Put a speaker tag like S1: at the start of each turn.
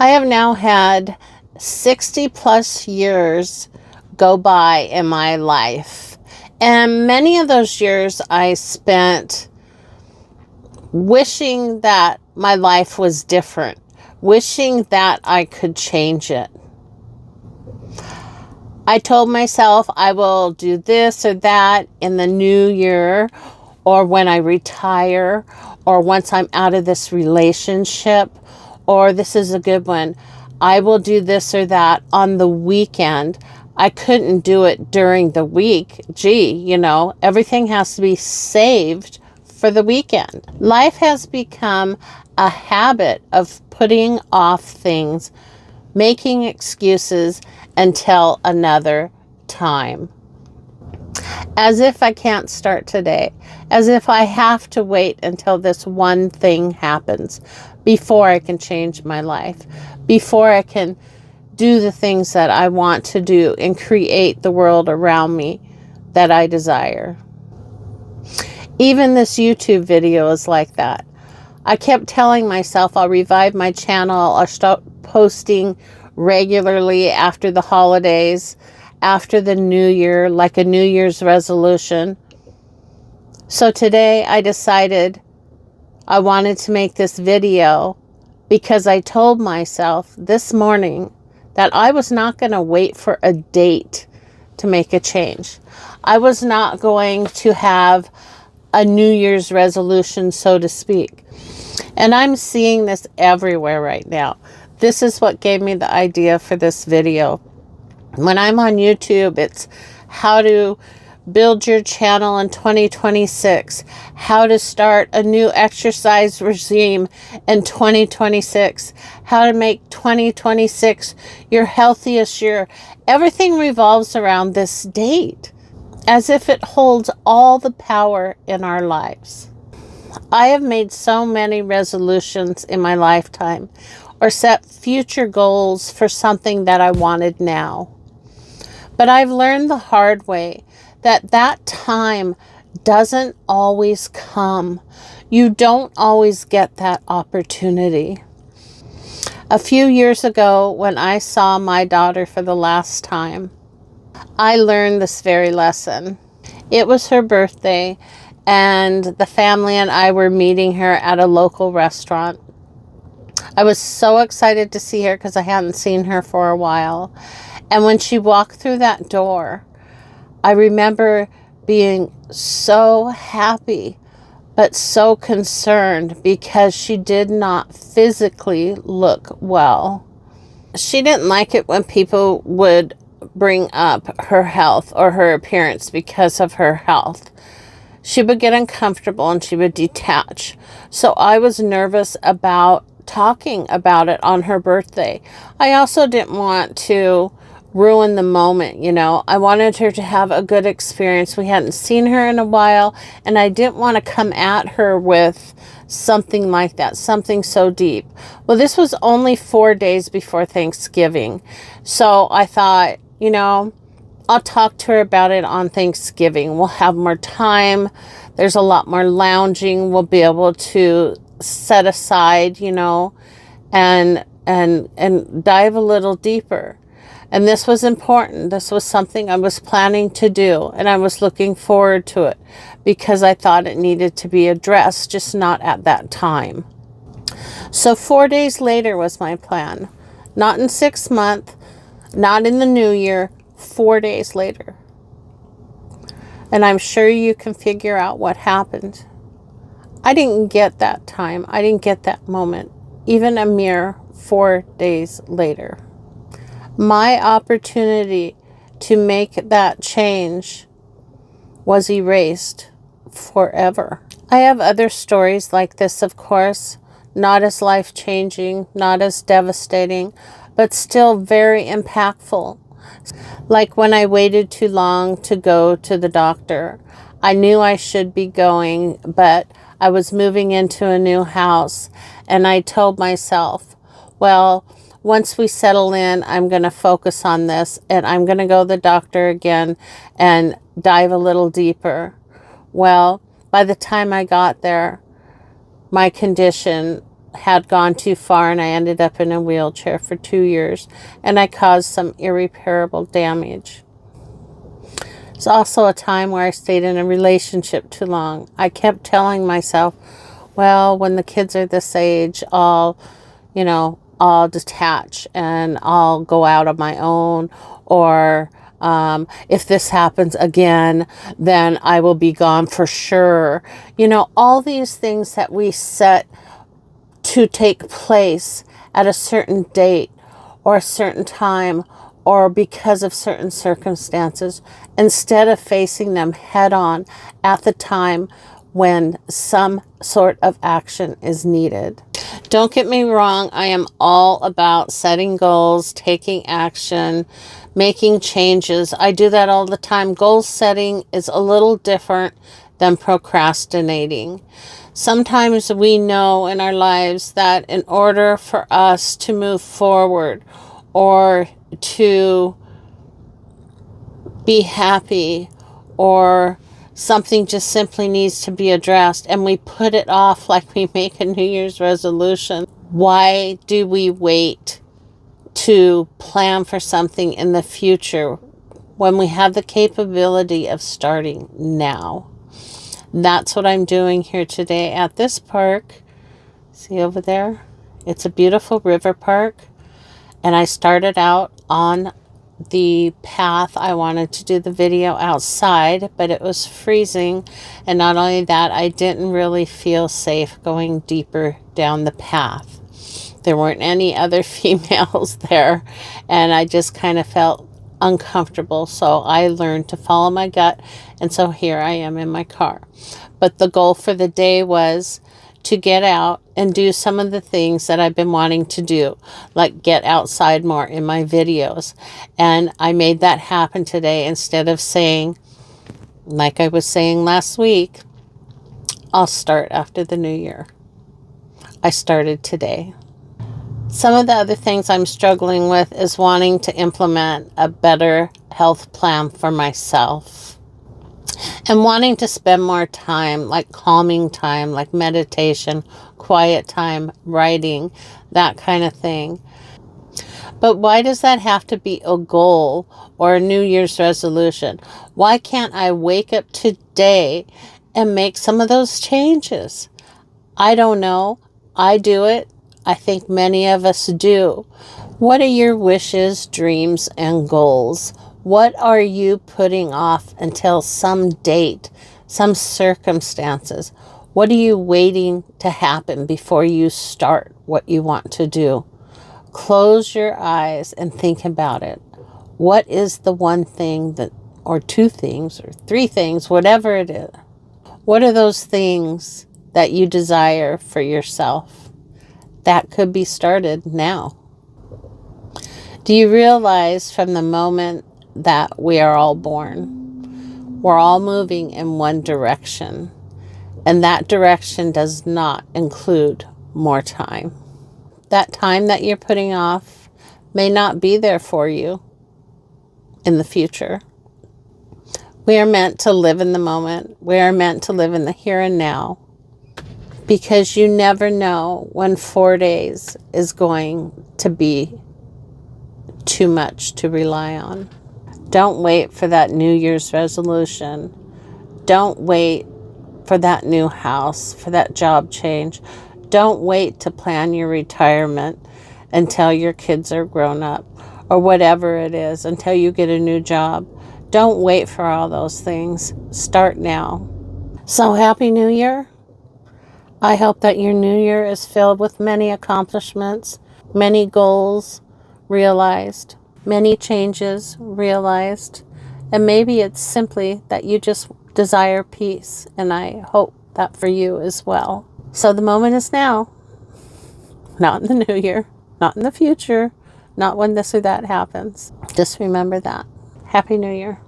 S1: I have now had 60 plus years go by in my life. And many of those years I spent wishing that my life was different, wishing that I could change it. I told myself I will do this or that in the new year, or when I retire, or once I'm out of this relationship, or this is a good one, I will do this or that on the weekend. I couldn't do it during the week. Gee, everything has to be saved for the weekend. Life has become a habit of putting off things, making excuses until another time. As if I can't start today. As if I have to wait until this one thing happens before I can change my life, before I can do the things that I want to do and create the world around me that I desire. Even this YouTube video is like that. I kept telling myself I'll revive my channel, I'll start posting regularly after the holidays, after the new year, like a New Year's resolution. So today I decided I wanted to make this video because I told myself this morning that I was not going to wait for a date to make a change. I was not going to have a New Year's resolution, so to speak. And I'm seeing this everywhere right now. This is what gave me the idea for this video. When I'm on YouTube, it's how to build your channel in 2026, how to start a new exercise regime in 2026, how to make 2026 your healthiest year. Everything revolves around this date, as if it holds all the power in our lives. I have made so many resolutions in my lifetime, or set future goals for something that I wanted now. But I've learned the hard way that time doesn't always come. You don't always get that opportunity. A few years ago, when I saw my daughter for the last time, I learned this very lesson. It was her birthday, and the family and I were meeting her at a local restaurant. I was so excited to see her because I hadn't seen her for a while. And when she walked through that door, I remember being so happy, but so concerned because she did not physically look well. She didn't like it when people would bring up her health or her appearance because of her health. She would get uncomfortable and she would detach. So I was nervous about talking about it on her birthday. I also didn't want to ruin the moment, I wanted her to have a good experience. We hadn't seen her in a while, and I didn't want to come at her with something like that, something so deep. Well, this was only 4 days before Thanksgiving. So I thought, I'll talk to her about it on Thanksgiving. We'll have more time. There's a lot more lounging. We'll be able to set aside, and dive a little deeper. And this was important. This was something I was planning to do, and I was looking forward to it because I thought it needed to be addressed, just not at that time. So 4 days later was my plan. Not in 6 months, not in the new year, 4 days later. And I'm sure you can figure out what happened. I didn't get that time. I didn't get that moment, even a mere 4 days later. My opportunity to make that change was erased forever. I have other stories like this, of course, not as life-changing, not as devastating, but still very impactful. Like when I waited too long to go to the doctor. I knew I should be going, but I was moving into a new house, and I told myself, well, once we settle in, I'm going to focus on this, and I'm going to go to the doctor again and dive a little deeper. Well, by the time I got there, my condition had gone too far and I ended up in a wheelchair for 2 years and I caused some irreparable damage. It's also a time where I stayed in a relationship too long. I kept telling myself, well, when the kids are this age, I'll detach and I'll go out on my own, or if this happens again, then I will be gone for sure. All these things that we set to take place at a certain date or a certain time or because of certain circumstances, instead of facing them head on at the time when some sort of action is needed. Don't get me wrong, I am all about setting goals, taking action, making changes. I do that all the time. Goal setting is a little different than procrastinating. Sometimes we know in our lives that in order for us to move forward or to be happy, or something just simply needs to be addressed and we put it off like we make a New Year's resolution. Why do we wait to plan for something in the future when we have the capability of starting now? That's what I'm doing here today at this park. See over there? It's a beautiful river park. And I started out on the path. I wanted to do the video outside, but it was freezing. And not only that, I didn't really feel safe going deeper down the path. There weren't any other females there, and I just kind of felt uncomfortable. So I learned to follow my gut, and so here I am in my car. But the goal for the day was to get out and do some of the things that I've been wanting to do, like get outside more in my videos. And I made that happen today. Instead of saying, like I was saying last week, I'll start after the new year. I started today. Some of the other things I'm struggling with is wanting to implement a better health plan for myself. And wanting to spend more time, like calming time, like meditation, quiet time, writing, that kind of thing. But why does that have to be a goal or a New Year's resolution? Why can't I wake up today and make some of those changes? I don't know. I do it. I think many of us do. What are your wishes, dreams, and goals? What are you putting off until some date, some circumstances? What are you waiting to happen before you start what you want to do? Close your eyes and think about it. What is the one thing that, or two things, or three things, whatever it is? What are those things that you desire for yourself? That could be started now. Do you realize from the moment that we are all born, we're all moving in one direction, and that direction does not include more time? That time that you're putting off may not be there for you in the future. We are meant to live in the moment. We are meant to live in the here and now, because you never know when 4 days is going to be too much to rely on. Don't wait for that New Year's resolution. Don't wait for that new house, for that job change. Don't wait to plan your retirement until your kids are grown up, or whatever it is, until you get a new job. Don't wait for all those things. Start now. So Happy New Year. I hope that your new year is filled with many accomplishments, many goals realized, many changes realized, and maybe it's simply that you just desire peace, and I hope that for you as well. So the moment is now, not in the new year, not in the future, not when this or that happens. Just remember that. Happy New Year.